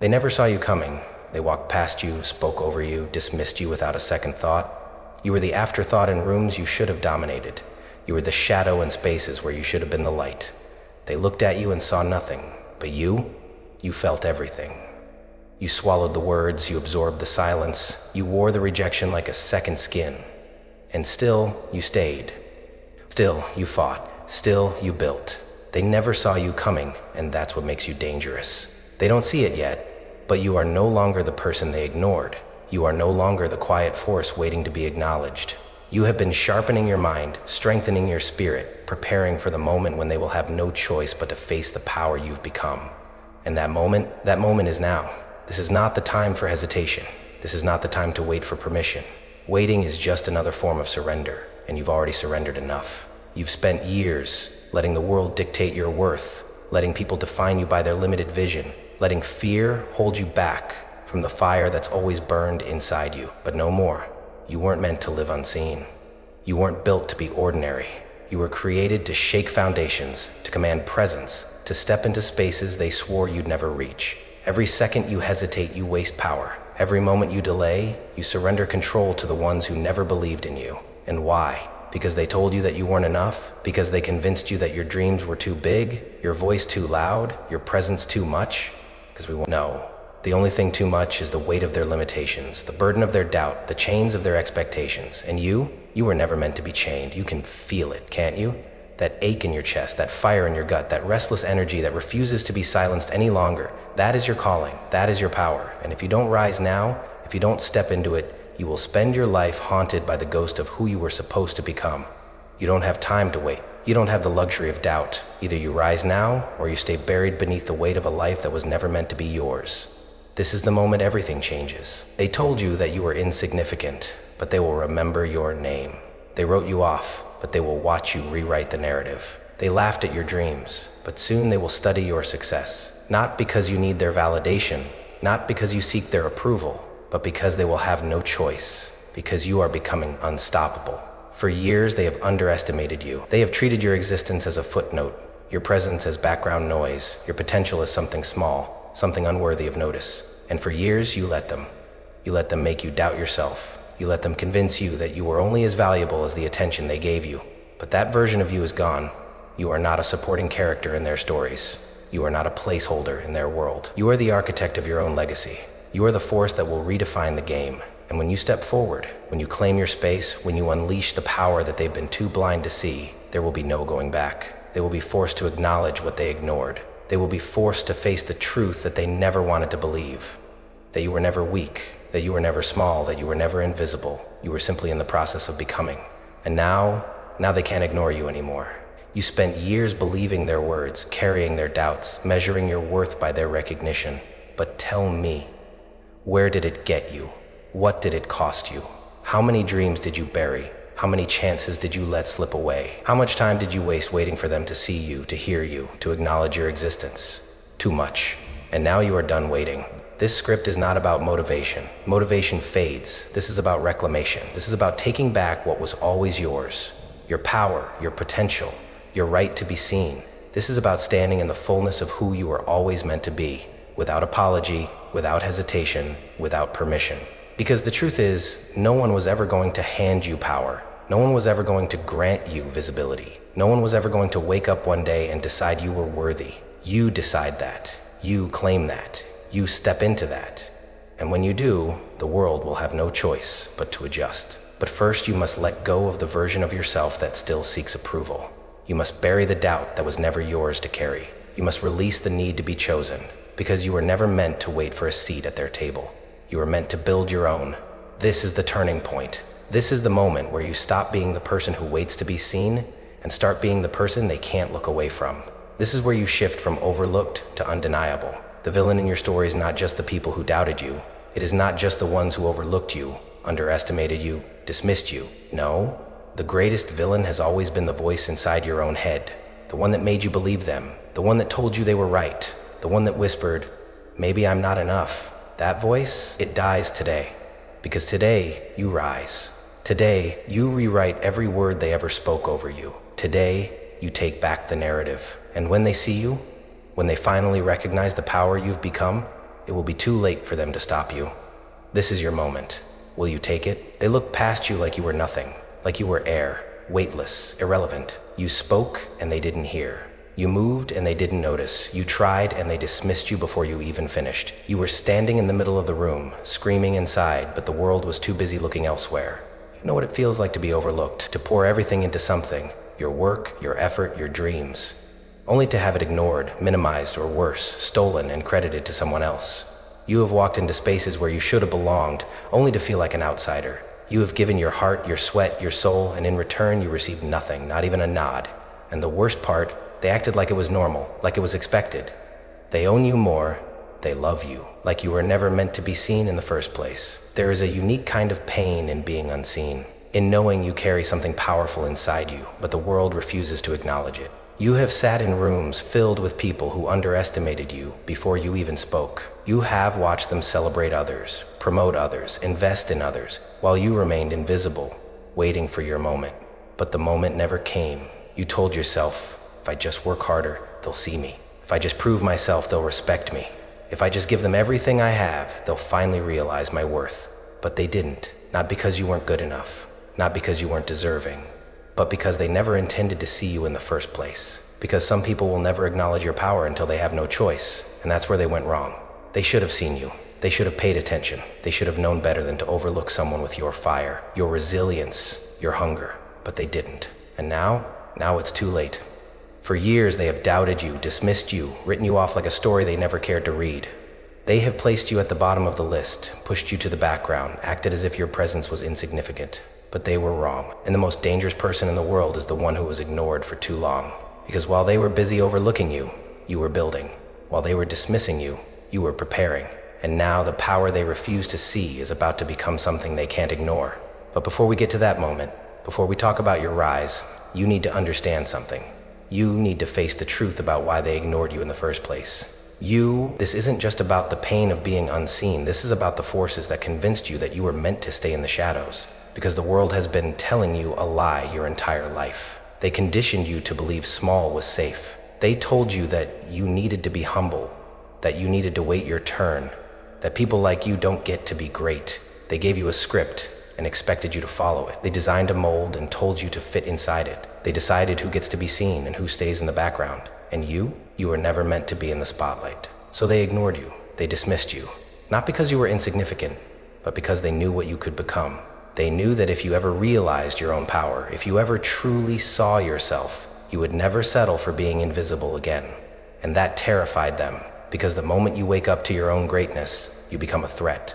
They never saw you coming. They walked past you, spoke over you, dismissed you without a second thought. You were the afterthought in rooms you should have dominated. You were the shadow in spaces where you should have been the light. They looked at you and saw nothing, but you felt everything. You swallowed the words, you absorbed the silence, you wore the rejection like a second skin. And still, you stayed. Still, you fought. Still, you built. They never saw you coming, and that's what makes you dangerous. They don't see it yet, but you are no longer the person they ignored. You are no longer the quiet force waiting to be acknowledged. You have been sharpening your mind, strengthening your spirit, preparing for the moment when they will have no choice but to face the power you've become. And that moment is now. This is not the time for hesitation. This is not the time to wait for permission. Waiting is just another form of surrender, and you've already surrendered enough. You've spent years letting the world dictate your worth, letting people define you by their limited vision, letting fear hold you back from the fire that's always burned inside you. But no more. You weren't meant to live unseen. You weren't built to be ordinary. You were created to shake foundations, to command presence, to step into spaces they swore you'd never reach. Every second you hesitate, you waste power. Every moment you delay, you surrender control to the ones who never believed in you. And why? Because they told you that you weren't enough? Because they convinced you that your dreams were too big, your voice too loud, your presence too much? Because we won't know. The only thing too much is the weight of their limitations, the burden of their doubt, the chains of their expectations. And you were never meant to be chained. You can feel it, can't you? That ache in your chest, that fire in your gut, that restless energy that refuses to be silenced any longer. That is your calling. That is your power. And if you don't rise now, if you don't step into it, you will spend your life haunted by the ghost of who you were supposed to become. You don't have time to wait. You don't have the luxury of doubt. Either you rise now, or you stay buried beneath the weight of a life that was never meant to be yours. This is the moment everything changes. They told you that you were insignificant, but they will remember your name. They wrote you off, but they will watch you rewrite the narrative. They laughed at your dreams, but soon they will study your success. Not because you need their validation, not because you seek their approval, but because they will have no choice, because you are becoming unstoppable. For years, they have underestimated you. They have treated your existence as a footnote, your presence as background noise, your potential as something small, something unworthy of notice. And for years, you let them. You let them make you doubt yourself. You let them convince you that you were only as valuable as the attention they gave you. But that version of you is gone. You are not a supporting character in their stories. You are not a placeholder in their world. You are the architect of your own legacy. You are the force that will redefine the game. And when you step forward, when you claim your space, when you unleash the power that they've been too blind to see, there will be no going back. They will be forced to acknowledge what they ignored. They will be forced to face the truth that they never wanted to believe. That you were never weak, that you were never small, that you were never invisible. You were simply in the process of becoming. And now they can't ignore you anymore. You spent years believing their words, carrying their doubts, measuring your worth by their recognition. But tell me, where did it get you? What did it cost you? How many dreams did you bury? How many chances did you let slip away? How much time did you waste waiting for them to see you, to hear you, to acknowledge your existence? Too much. And now you are done waiting. This script is not about motivation. Motivation fades. This is about reclamation. This is about taking back what was always yours. Your power, your potential, your right to be seen. This is about standing in the fullness of who you were always meant to be, without apology, without hesitation, without permission. Because the truth is, no one was ever going to hand you power. No one was ever going to grant you visibility. No one was ever going to wake up one day and decide you were worthy. You decide that. You claim that. You step into that. And when you do, the world will have no choice but to adjust. But first, you must let go of the version of yourself that still seeks approval. You must bury the doubt that was never yours to carry. You must release the need to be chosen, because you were never meant to wait for a seat at their table. You were meant to build your own. This is the turning point. This is the moment where you stop being the person who waits to be seen and start being the person they can't look away from. This is where you shift from overlooked to undeniable. The villain in your story is not just the people who doubted you. It is not just the ones who overlooked you, underestimated you, dismissed you. No, the greatest villain has always been the voice inside your own head. The one that made you believe them. The one that told you they were right. The one that whispered, "Maybe I'm not enough." That voice, it dies today. Because today, you rise. Today, you rewrite every word they ever spoke over you. Today, you take back the narrative. And when they see you, when they finally recognize the power you've become, It will be too late for them to stop you. This is your moment. Will you take it? They looked past you like you were nothing, like you were air, weightless, irrelevant. You spoke and they didn't hear. You moved and they didn't notice. You tried and they dismissed you before you even finished. You were standing in the middle of the room, screaming inside, but the world was too busy looking elsewhere. You know what it feels like to be overlooked, to pour everything into something, your work, your effort, your dreams, only to have it ignored, minimized, or worse, stolen and credited to someone else. You have walked into spaces where you should have belonged, only to feel like an outsider. You have given your heart, your sweat, your soul, and in return you received nothing, not even a nod. And the worst part, they acted like it was normal, like it was expected. They own you more, they love you, like you were never meant to be seen in the first place. There is a unique kind of pain in being unseen, in knowing you carry something powerful inside you, but the world refuses to acknowledge it. You have sat in rooms filled with people who underestimated you before you even spoke. You have watched them celebrate others, promote others, invest in others, while you remained invisible, waiting for your moment. But the moment never came. You told yourself, if I just work harder, they'll see me. If I just prove myself, they'll respect me. If I just give them everything I have, they'll finally realize my worth. But they didn't. Not because you weren't good enough, not because you weren't deserving, but because they never intended to see you in the first place. Because some people will never acknowledge your power until they have no choice, and that's where they went wrong. They should have seen you. They should have paid attention. They should have known better than to overlook someone with your fire, your resilience, your hunger. But they didn't. And now it's too late. For years they have doubted you, dismissed you, written you off like a story they never cared to read. They have placed you at the bottom of the list, pushed you to the background, acted as if your presence was insignificant. But they were wrong. And the most dangerous person in the world is the one who was ignored for too long. Because while they were busy overlooking you, you were building. While they were dismissing you, you were preparing. And now the power they refuse to see is about to become something they can't ignore. But before we get to that moment, before we talk about your rise, you need to understand something. You need to face the truth about why they ignored you in the first place. This isn't just about the pain of being unseen. This is about the forces that convinced you that you were meant to stay in the shadows. Because the world has been telling you a lie your entire life. They conditioned you to believe small was safe. They told you that you needed to be humble, that you needed to wait your turn, that people like you don't get to be great. They gave you a script and expected you to follow it. They designed a mold and told you to fit inside it. They decided who gets to be seen and who stays in the background. And you were never meant to be in the spotlight. So they ignored you. They dismissed you. Not because you were insignificant, but because they knew what you could become. They knew that if you ever realized your own power, if you ever truly saw yourself, you would never settle for being invisible again. And that terrified them, because the moment you wake up to your own greatness, you become a threat.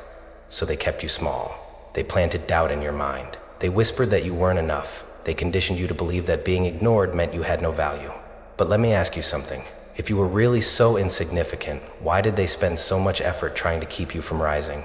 So they kept you small. They planted doubt in your mind. They whispered that you weren't enough. They conditioned you to believe that being ignored meant you had no value. But let me ask you something. If you were really so insignificant, why did they spend so much effort trying to keep you from rising?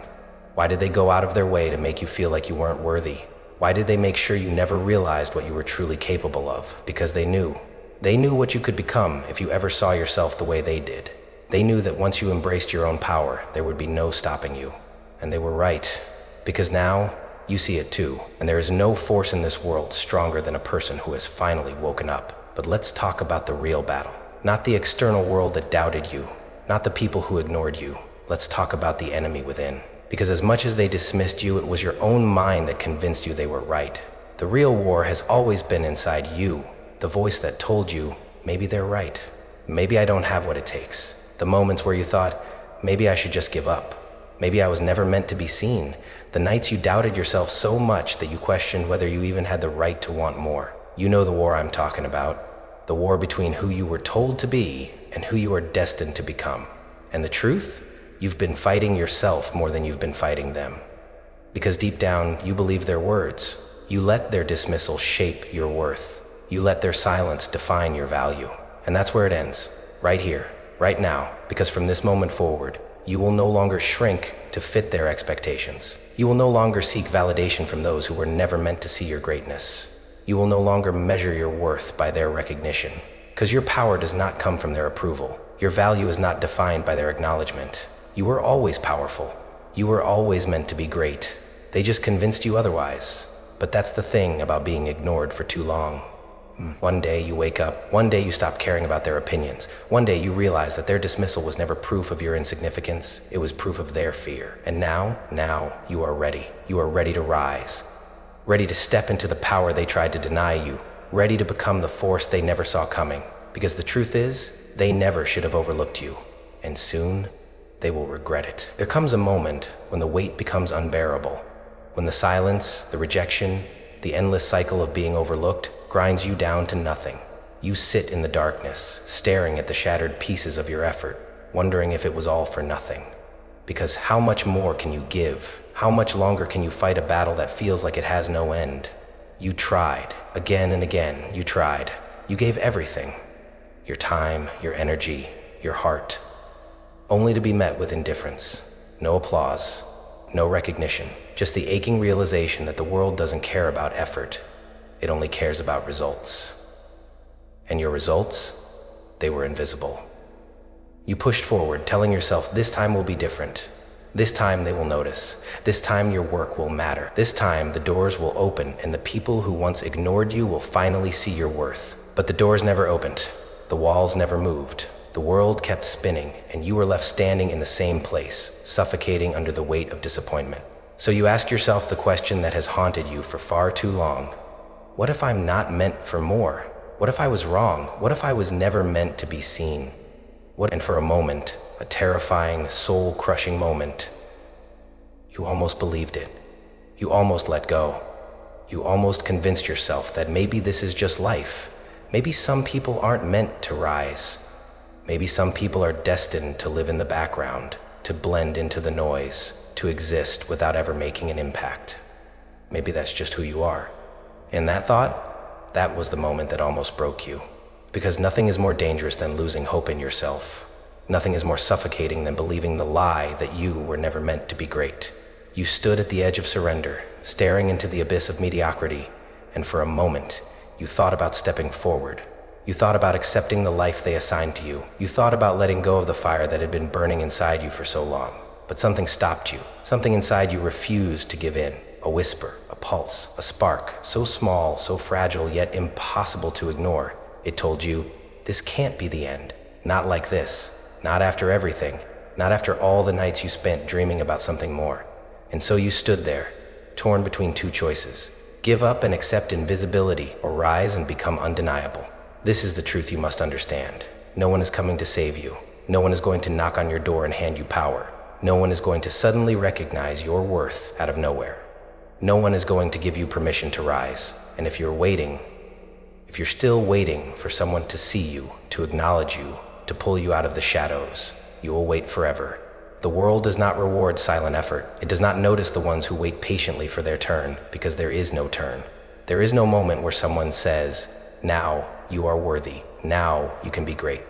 Why did they go out of their way to make you feel like you weren't worthy? Why did they make sure you never realized what you were truly capable of? Because they knew. They knew what you could become if you ever saw yourself the way they did. They knew that once you embraced your own power, there would be no stopping you. And they were right. Because now, you see it too. And there is no force in this world stronger than a person who has finally woken up. But let's talk about the real battle. Not the external world that doubted you. Not the people who ignored you. Let's talk about the enemy within. Because as much as they dismissed you, it was your own mind that convinced you they were right. The real war has always been inside you, the voice that told you, maybe they're right. Maybe I don't have what it takes. The moments where you thought, maybe I should just give up. Maybe I was never meant to be seen. The nights you doubted yourself so much that you questioned whether you even had the right to want more. You know the war I'm talking about. The war between who you were told to be and who you are destined to become. And the truth? You've been fighting yourself more than you've been fighting them. Because deep down, you believe their words. You let their dismissal shape your worth. You let their silence define your value. And that's where it ends. Right here, right now. Because from this moment forward, you will no longer shrink to fit their expectations. You will no longer seek validation from those who were never meant to see your greatness. You will no longer measure your worth by their recognition. Because your power does not come from their approval. Your value is not defined by their acknowledgement. You were always powerful. You were always meant to be great. They just convinced you otherwise. But that's the thing about being ignored for too long. One day you wake up, one day you stop caring about their opinions. One day you realize that their dismissal was never proof of your insignificance, it was proof of their fear. And now, you are ready. You are ready to rise. Ready to step into the power they tried to deny you. Ready to become the force they never saw coming. Because the truth is, they never should have overlooked you. And soon, they will regret it. There comes a moment when the weight becomes unbearable. When the silence, the rejection, the endless cycle of being overlooked grinds you down to nothing. You sit in the darkness, staring at the shattered pieces of your effort, wondering if it was all for nothing. Because how much more can you give? How much longer can you fight a battle that feels like it has no end? You tried. Again and again, you tried. You gave everything. Your time, your energy, your heart. Only to be met with indifference. No applause. No recognition. Just the aching realization that the world doesn't care about effort. It only cares about results. And your results? They were invisible. You pushed forward, telling yourself this time will be different. This time they will notice. This time your work will matter. This time the doors will open and the people who once ignored you will finally see your worth. But the doors never opened. The walls never moved. The world kept spinning and you were left standing in the same place, suffocating under the weight of disappointment. So you ask yourself the question that has haunted you for far too long. What if I'm not meant for more? What if I was wrong? What if I was never meant to be seen? And for a moment, a terrifying, soul-crushing moment, you almost believed it. You almost let go. You almost convinced yourself that maybe this is just life. Maybe some people aren't meant to rise. Maybe some people are destined to live in the background, to blend into the noise, to exist without ever making an impact. Maybe that's just who you are. And that thought, that was the moment that almost broke you. Because nothing is more dangerous than losing hope in yourself. Nothing is more suffocating than believing the lie that you were never meant to be great. You stood at the edge of surrender, staring into the abyss of mediocrity, and for a moment, you thought about stepping forward. You thought about accepting the life they assigned to you. You thought about letting go of the fire that had been burning inside you for so long. But something stopped you. Something inside you refused to give in. A whisper, a pulse, a spark, so small, so fragile, yet impossible to ignore. It told you, this can't be the end. Not like this. Not after everything. Not after all the nights you spent dreaming about something more. And so you stood there, torn between two choices. Give up and accept invisibility, or rise and become undeniable. This is the truth you must understand. No one is coming to save you. No one is going to knock on your door and hand you power. No one is going to suddenly recognize your worth out of nowhere. No one is going to give you permission to rise. And if you're still waiting for someone to see you, to acknowledge you, to pull you out of the shadows, you will wait forever. The world does not reward silent effort. It does not notice the ones who wait patiently for their turn, because there is no turn. There is no moment where someone says, now you are worthy. Now you can be great.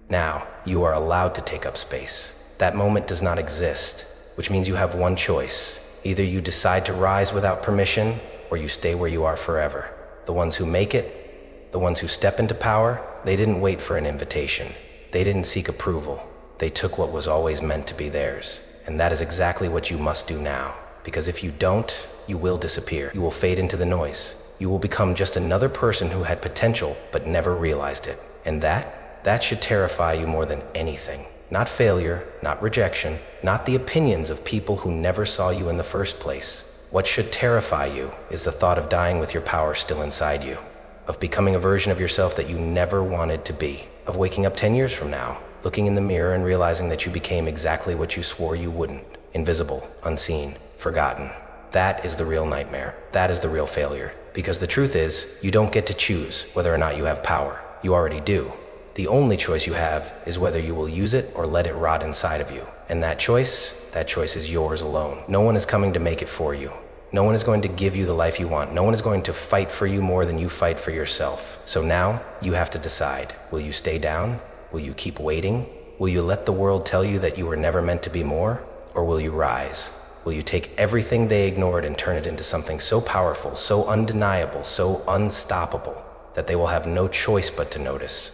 Now you are allowed to take up space. That moment does not exist, which means you have one choice. Either you decide to rise without permission, or you stay where you are forever. The ones who make it, the ones who step into power, they didn't wait for an invitation. They didn't seek approval. They took what was always meant to be theirs. And that is exactly what you must do now. Because if you don't, you will disappear. You will fade into the noise. You will become just another person who had potential but never realized it. And that should terrify you more than anything. Not failure, not rejection, not the opinions of people who never saw you in the first place. What should terrify you is the thought of dying with your power still inside you, of becoming a version of yourself that you never wanted to be, of waking up 10 years from now, looking in the mirror and realizing that you became exactly what you swore you wouldn't. Invisible, unseen, forgotten. That is the real nightmare. That is the real failure. Because the truth is, you don't get to choose whether or not you have power. You already do. The only choice you have is whether you will use it or let it rot inside of you. And that choice is yours alone. No one is coming to make it for you. No one is going to give you the life you want. No one is going to fight for you more than you fight for yourself. So now you have to decide. Will you stay down? Will you keep waiting? Will you let the world tell you that you were never meant to be more? Or will you rise? Will you take everything they ignored and turn it into something so powerful, so undeniable, so unstoppable, that they will have no choice but to notice?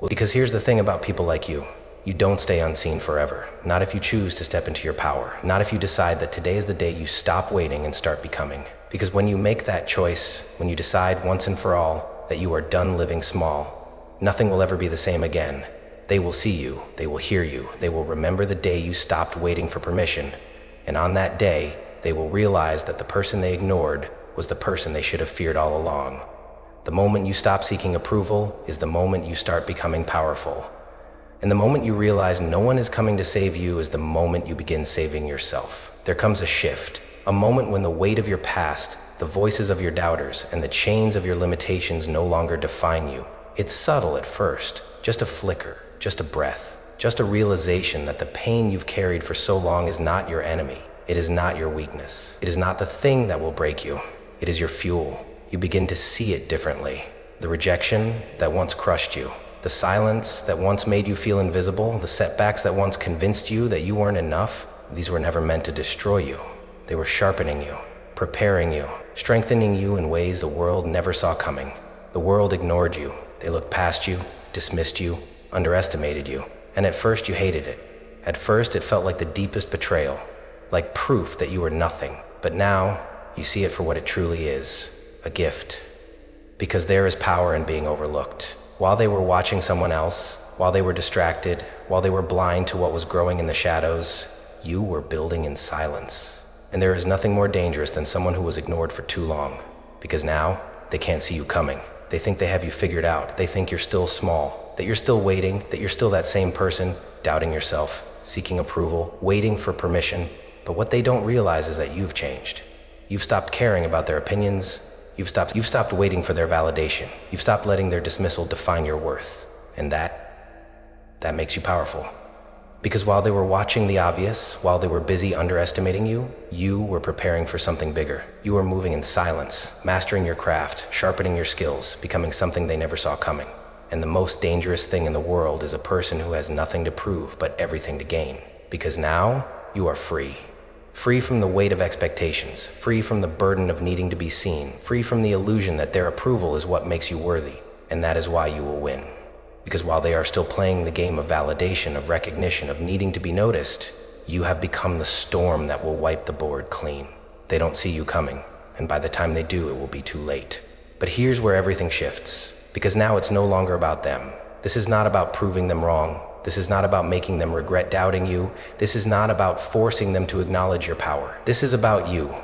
Because here's the thing about people like you. You don't stay unseen forever. Not if you choose to step into your power. Not if you decide that today is the day you stop waiting and start becoming. Because when you make that choice, when you decide once and for all that you are done living small. Nothing will ever be the same again. They will see you, they will hear you, they will remember the day you stopped waiting for permission, and on that day, they will realize that the person they ignored was the person they should have feared all along. The moment you stop seeking approval is the moment you start becoming powerful. And the moment you realize no one is coming to save you is the moment you begin saving yourself. There comes a shift, a moment when the weight of your past, the voices of your doubters, and the chains of your limitations no longer define you. It's subtle at first, just a flicker, just a breath, just a realization that the pain you've carried for so long is not your enemy. It is not your weakness. It is not the thing that will break you. It is your fuel. You begin to see it differently. The rejection that once crushed you, the silence that once made you feel invisible, the setbacks that once convinced you that you weren't enough, these were never meant to destroy you. They were sharpening you, preparing you, strengthening you in ways the world never saw coming. The world ignored you. They looked past you, dismissed you, underestimated you. And at first you hated it. At first it felt like the deepest betrayal, like proof that you were nothing. But now you see it for what it truly is, a gift. Because there is power in being overlooked. While they were watching someone else, while they were distracted, while they were blind to what was growing in the shadows, you were building in silence. And there is nothing more dangerous than someone who was ignored for too long. Because now they can't see you coming. They think they have you figured out. They think you're still small, that you're still waiting, that you're still that same person, doubting yourself, seeking approval, waiting for permission. But what they don't realize is that you've changed. You've stopped caring about their opinions. You've stopped waiting for their validation. You've stopped letting their dismissal define your worth. And that makes you powerful. Because while they were watching the obvious, while they were busy underestimating you, you were preparing for something bigger. You were moving in silence, mastering your craft, sharpening your skills, becoming something they never saw coming. And the most dangerous thing in the world is a person who has nothing to prove but everything to gain. Because now you are free. Free from the weight of expectations, free from the burden of needing to be seen, free from the illusion that their approval is what makes you worthy. And that is why you will win. Because while they are still playing the game of validation, of recognition, of needing to be noticed, you have become the storm that will wipe the board clean. They don't see you coming, and by the time they do, it will be too late. But here's where everything shifts, because now it's no longer about them. This is not about proving them wrong. This is not about making them regret doubting you. This is not about forcing them to acknowledge your power. This is about you,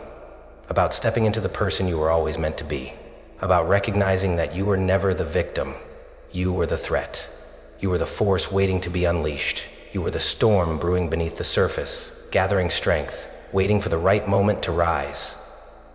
about stepping into the person you were always meant to be, about recognizing that you were never the victim. You were the threat. You were the force waiting to be unleashed. You were the storm brewing beneath the surface, gathering strength, waiting for the right moment to rise.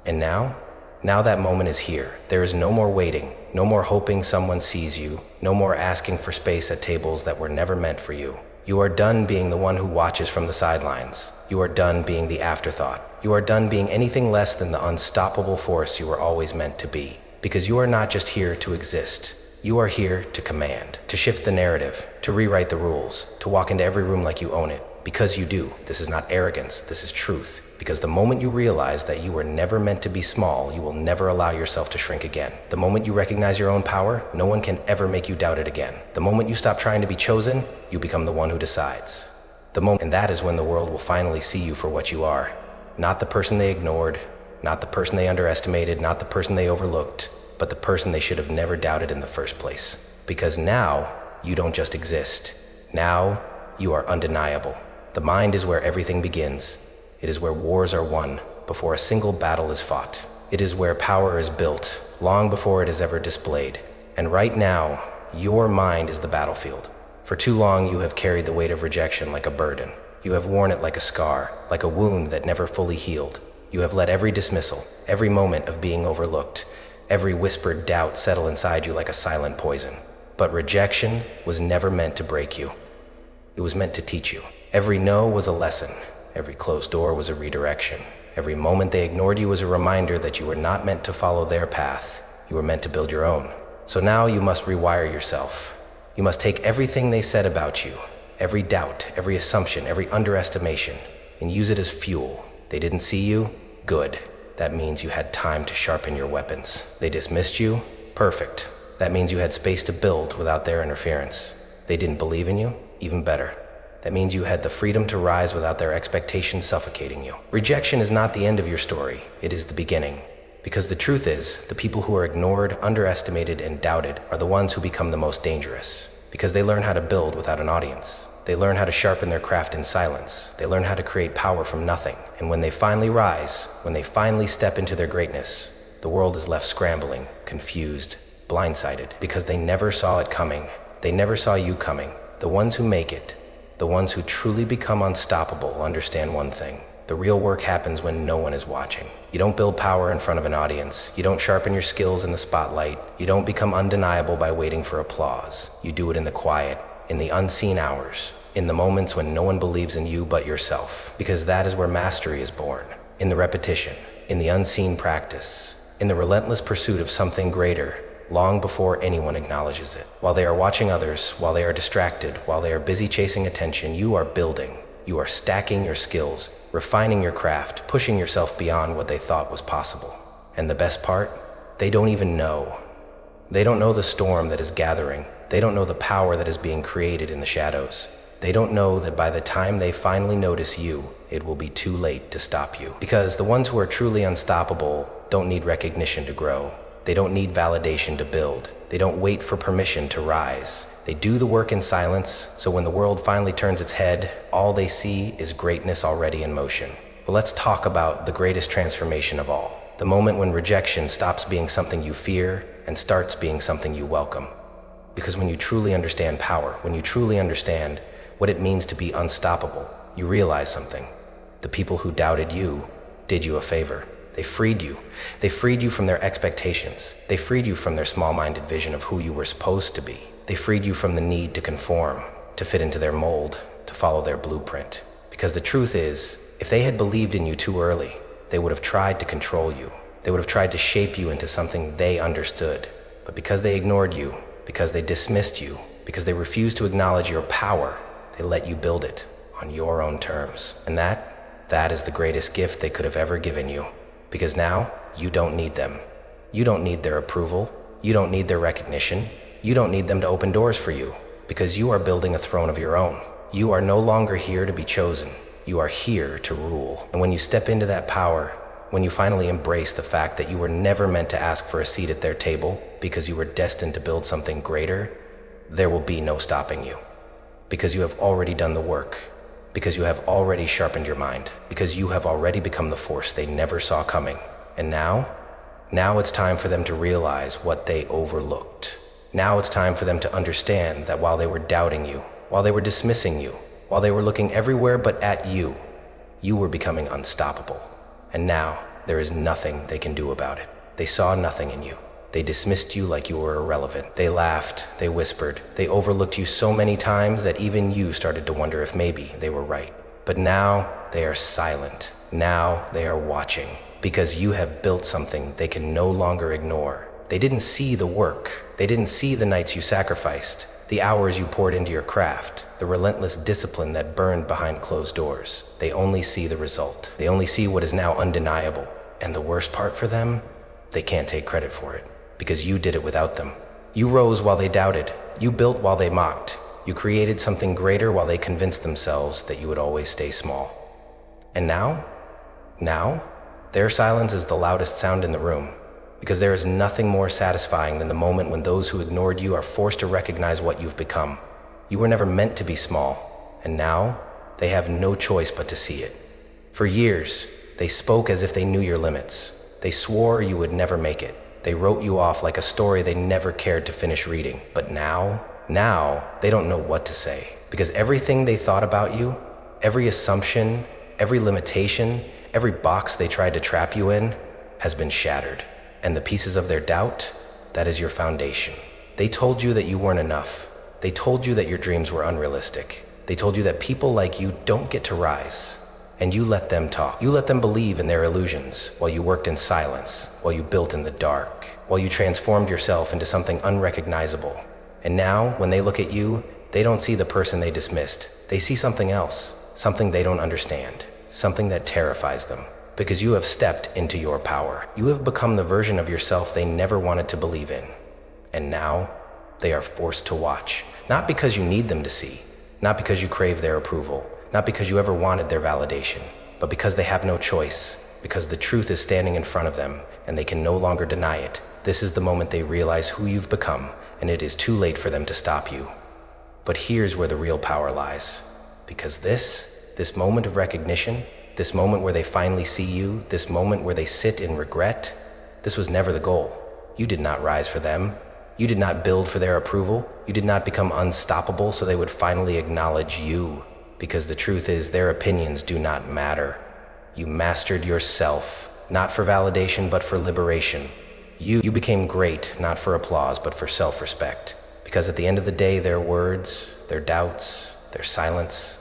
And now that moment is here. There is no more waiting, no more hoping someone sees you, no more asking for space at tables that were never meant for you. You are done being the one who watches from the sidelines. You are done being the afterthought. You are done being anything less than the unstoppable force you were always meant to be. Because you are not just here to exist. You are here to command, to shift the narrative, to rewrite the rules, to walk into every room like you own it. Because you do. This is not arrogance, this is truth. Because the moment you realize that you were never meant to be small, you will never allow yourself to shrink again. The moment you recognize your own power, no one can ever make you doubt it again. The moment you stop trying to be chosen, you become the one who decides. And that is when the world will finally see you for what you are. Not the person they ignored, not the person they underestimated, not the person they overlooked, but the person they should have never doubted in the first place. Because now, you don't just exist. Now, you are undeniable. The mind is where everything begins. It is where wars are won, before a single battle is fought. It is where power is built, long before it is ever displayed. And right now, your mind is the battlefield. For too long, you have carried the weight of rejection like a burden. You have worn it like a scar, like a wound that never fully healed. You have let every dismissal, every moment of being overlooked, every whispered doubt settle inside you like a silent poison. But rejection was never meant to break you. It was meant to teach you. Every no was a lesson. Every closed door was a redirection. Every moment they ignored you was a reminder that you were not meant to follow their path. You were meant to build your own. So now you must rewire yourself. You must take everything they said about you, every doubt, every assumption, every underestimation, and use it as fuel. They didn't see you? Good. That means you had time to sharpen your weapons. They dismissed you? Perfect. That means you had space to build without their interference. They didn't believe in you? Even better. That means you had the freedom to rise without their expectations suffocating you. Rejection is not the end of your story. It is the beginning. Because the truth is, the people who are ignored, underestimated, and doubted are the ones who become the most dangerous. Because they learn how to build without an audience. They learn how to sharpen their craft in silence. They learn how to create power from nothing. And when they finally rise, when they finally step into their greatness, the world is left scrambling, confused, blindsided, because they never saw it coming. They never saw you coming. The ones who make it, the ones who truly become unstoppable, understand one thing. The real work happens when no one is watching. You don't build power in front of an audience. You don't sharpen your skills in the spotlight. You don't become undeniable by waiting for applause. You do it in the quiet, in the unseen hours, in the moments when no one believes in you but yourself. Because that is where mastery is born. In the repetition, in the unseen practice, in the relentless pursuit of something greater, long before anyone acknowledges it. While they are watching others, while they are distracted, while they are busy chasing attention, you are building. You are stacking your skills, refining your craft, pushing yourself beyond what they thought was possible. And the best part? They don't even know. They don't know the storm that is gathering. They don't know the power that is being created in the shadows. They don't know that by the time they finally notice you, it will be too late to stop you. Because the ones who are truly unstoppable don't need recognition to grow. They don't need validation to build. They don't wait for permission to rise. They do the work in silence, so when the world finally turns its head, all they see is greatness already in motion. But let's talk about the greatest transformation of all. The moment when rejection stops being something you fear and starts being something you welcome. Because when you truly understand power, when you truly understand what it means to be unstoppable, you realize something. The people who doubted you did you a favor. They freed you. They freed you from their expectations. They freed you from their small-minded vision of who you were supposed to be. They freed you from the need to conform, to fit into their mold, to follow their blueprint. Because the truth is, if they had believed in you too early, they would have tried to control you. They would have tried to shape you into something they understood. But because they ignored you, because they dismissed you, because they refused to acknowledge your power, they let you build it on your own terms. And that is the greatest gift they could have ever given you. Because now, you don't need them. You don't need their approval. You don't need their recognition. You don't need them to open doors for you. Because you are building a throne of your own. You are no longer here to be chosen. You are here to rule. And when you step into that power, when you finally embrace the fact that you were never meant to ask for a seat at their table because you were destined to build something greater, there will be no stopping you. Because you have already done the work. Because you have already sharpened your mind. Because you have already become the force they never saw coming. And now it's time for them to realize what they overlooked. Now it's time for them to understand that while they were doubting you, while they were dismissing you, while they were looking everywhere but at you, you were becoming unstoppable. And now there is nothing they can do about it. They saw nothing in you. They dismissed you like you were irrelevant. They laughed, they whispered, they overlooked you so many times that even you started to wonder if maybe they were right. But now they are silent. Now they are watching. Because you have built something they can no longer ignore. They didn't see the work. They didn't see the nights you sacrificed, the hours you poured into your craft, the relentless discipline that burned behind closed doors. They only see the result. They only see what is now undeniable. And the worst part for them, they can't take credit for it. Because you did it without them. You rose while they doubted. You built while they mocked. You created something greater while they convinced themselves that you would always stay small. And now, their silence is the loudest sound in the room. Because there is nothing more satisfying than the moment when those who ignored you are forced to recognize what you've become. You were never meant to be small. And now, they have no choice but to see it. For years, they spoke as if they knew your limits. They swore you would never make it. They wrote you off like a story they never cared to finish reading. But now, they don't know what to say. Because everything they thought about you, every assumption, every limitation, every box they tried to trap you in, has been shattered. And the pieces of their doubt, that is your foundation. They told you that you weren't enough. They told you that your dreams were unrealistic. They told you that people like you don't get to rise. And you let them talk. You let them believe in their illusions while you worked in silence, while you built in the dark, while you transformed yourself into something unrecognizable. And now, when they look at you, they don't see the person they dismissed. They see something else, something they don't understand, something that terrifies them. Because you have stepped into your power. You have become the version of yourself they never wanted to believe in. And now, they are forced to watch. Not because you need them to see, not because you crave their approval, not because you ever wanted their validation, but because they have no choice. because the truth is standing in front of them and they can no longer deny it. This is the moment they realize who you've become, and it is too late for them to stop you. But here's where the real power lies. Because this moment of recognition, this moment where they finally see you, this moment where they sit in regret, this was never the goal. You did not rise for them. You did not build for their approval. You did not become unstoppable so they would finally acknowledge you. Because the truth is, their opinions do not matter. You mastered yourself, not for validation, but for liberation. You became great, not for applause, but for self-respect. Because at the end of the day, their words, their doubts, their silence,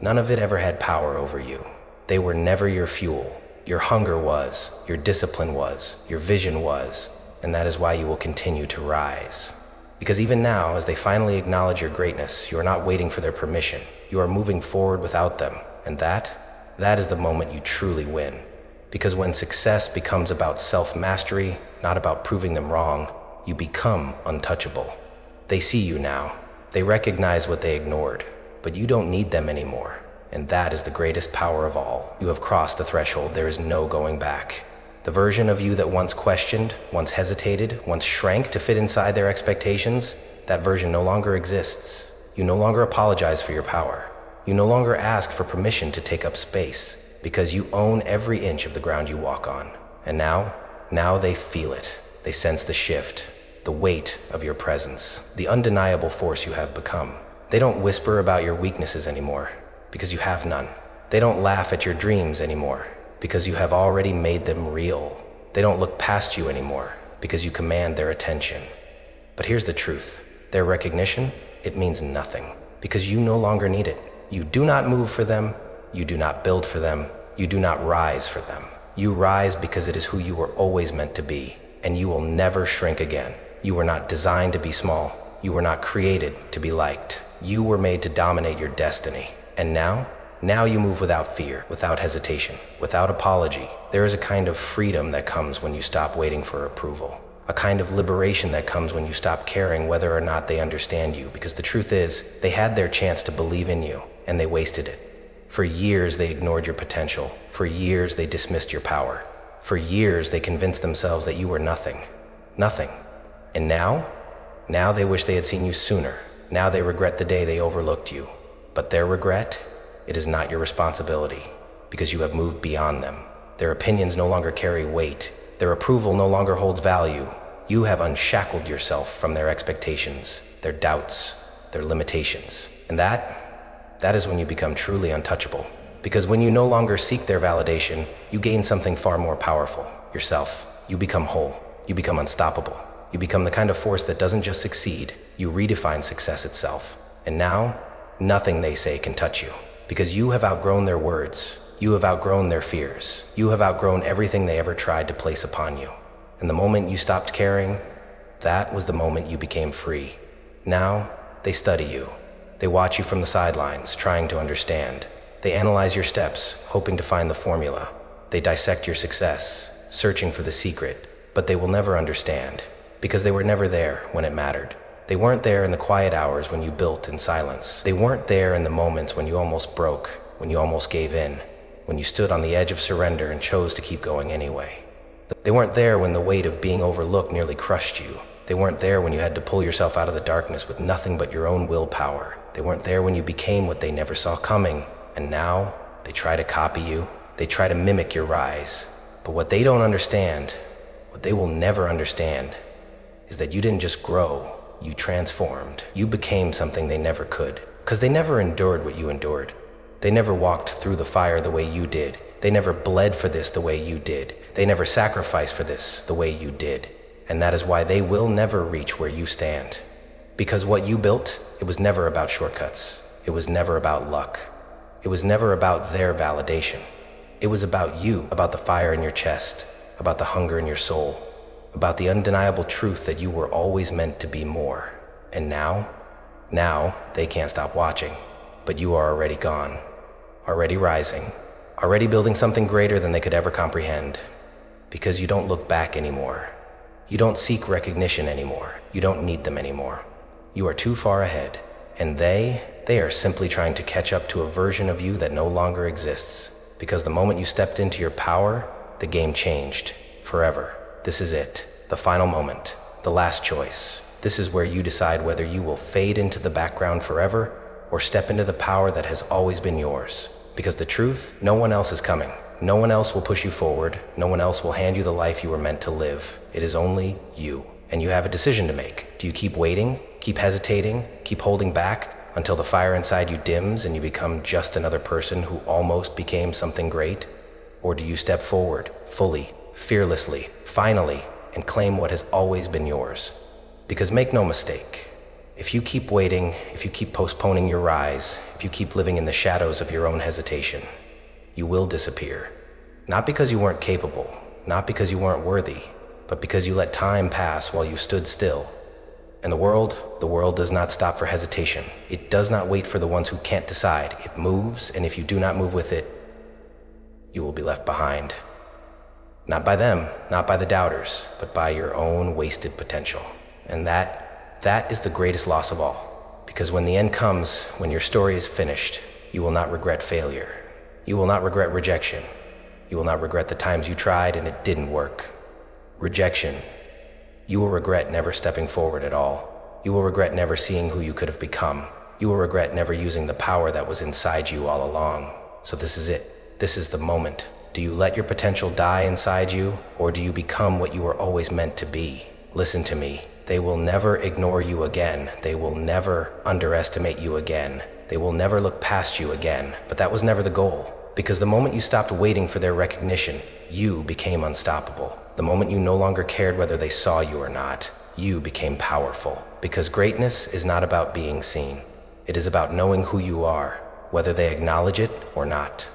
none of it ever had power over you. They were never your fuel. Your hunger was, your discipline was, your vision was, and that is why you will continue to rise. Because even now, as they finally acknowledge your greatness, you are not waiting for their permission. You are moving forward without them, and that is the moment you truly win. Because when success becomes about self-mastery, not about proving them wrong, you become untouchable. They see you now. They recognize what they ignored, but you don't need them anymore. And that is the greatest power of all. You have crossed the threshold. There is no going back. The version of you that once questioned, once hesitated, once shrank to fit inside their expectations, that version no longer exists. You no longer apologize for your power. You no longer ask for permission to take up space, because you own every inch of the ground you walk on. And now they feel it. They sense the shift, the weight of your presence, the undeniable force you have become. They don't whisper about your weaknesses anymore, because you have none. They don't laugh at your dreams anymore, because you have already made them real. They don't look past you anymore, because you command their attention. But here's the truth. Their recognition, it means nothing, because you no longer need it. You do not move for them. You do not build for them. You do not rise for them. You rise because it is who you were always meant to be, and you will never shrink again. You were not designed to be small. You were not created to be liked. You were made to dominate your destiny. And now you move without fear, without hesitation, without apology. There is a kind of freedom that comes when you stop waiting for approval. A kind of liberation that comes when you stop caring whether or not they understand you, because the truth is, they had their chance to believe in you, and they wasted it. For years, they ignored your potential. For years, they dismissed your power. For years, they convinced themselves that you were nothing. Nothing. And now they wish they had seen you sooner. Now they regret the day they overlooked you. But their regret, it is not your responsibility, because you have moved beyond them. Their opinions no longer carry weight. Their approval no longer holds value. You have unshackled yourself from their expectations, their doubts, their limitations. And that is when you become truly untouchable. Because when you no longer seek their validation, you gain something far more powerful, yourself. You become whole. You become unstoppable. You become the kind of force that doesn't just succeed, you redefine success itself. And now, nothing they say can touch you. Because you have outgrown their words. You have outgrown their fears. You have outgrown everything they ever tried to place upon you. And the moment you stopped caring, that was the moment you became free. Now, they study you. They watch you from the sidelines, trying to understand. They analyze your steps, hoping to find the formula. They dissect your success, searching for the secret. But they will never understand, because they were never there when it mattered. They weren't there in the quiet hours when you built in silence. They weren't there in the moments when you almost broke, when you almost gave in, when you stood on the edge of surrender and chose to keep going anyway. They weren't there when the weight of being overlooked nearly crushed you. They weren't there when you had to pull yourself out of the darkness with nothing but your own willpower. They weren't there when you became what they never saw coming. And now, they try to copy you. They try to mimic your rise. But what they don't understand, what they will never understand, is that you didn't just grow. You transformed. You became something they never could. Because they never endured what you endured. They never walked through the fire the way you did. They never bled for this the way you did. They never sacrificed for this the way you did. And that is why they will never reach where you stand. Because what you built, it was never about shortcuts. It was never about luck. It was never about their validation. It was about you, about the fire in your chest, about the hunger in your soul, about the undeniable truth that you were always meant to be more. And now they can't stop watching, but you are already gone, already rising, already building something greater than they could ever comprehend. Because you don't look back anymore. You don't seek recognition anymore. You don't need them anymore. You are too far ahead, and they are simply trying to catch up to a version of you that no longer exists. Because the moment you stepped into your power, The game changed. Forever. This is it. The final moment. The last choice. This is where you decide whether you will fade into the background forever or step into the power that has always been yours. Because the truth, no one else is coming. No one else will push you forward. No one else will hand you the life you were meant to live. It is only you. And you have a decision to make. Do you keep waiting, keep hesitating, keep holding back until the fire inside you dims and you become just another person who almost became something great? Or do you step forward, fully, fearlessly, finally, and claim what has always been yours? Because make no mistake, if you keep waiting, if you keep postponing your rise, if you keep living in the shadows of your own hesitation, you will disappear. Not because you weren't capable, not because you weren't worthy, but because you let time pass while you stood still. And the world does not stop for hesitation. It does not wait for the ones who can't decide. It moves, and if you do not move with it, you will be left behind. Not by them, not by the doubters, but by your own wasted potential. And that is the greatest loss of all. Because when the end comes, when your story is finished, you will not regret failure. You will not regret rejection. You will not regret the times you tried and it didn't work. Rejection. You will regret never stepping forward at all. You will regret never seeing who you could have become. You will regret never using the power that was inside you all along. So this is it. This is the moment. Do you let your potential die inside you, or do you become what you were always meant to be? Listen to me. They will never ignore you again. They will never underestimate you again. They will never look past you again. But that was never the goal. Because the moment you stopped waiting for their recognition, you became unstoppable. The moment you no longer cared whether they saw you or not, you became powerful. Because greatness is not about being seen. It is about knowing who you are, whether they acknowledge it or not.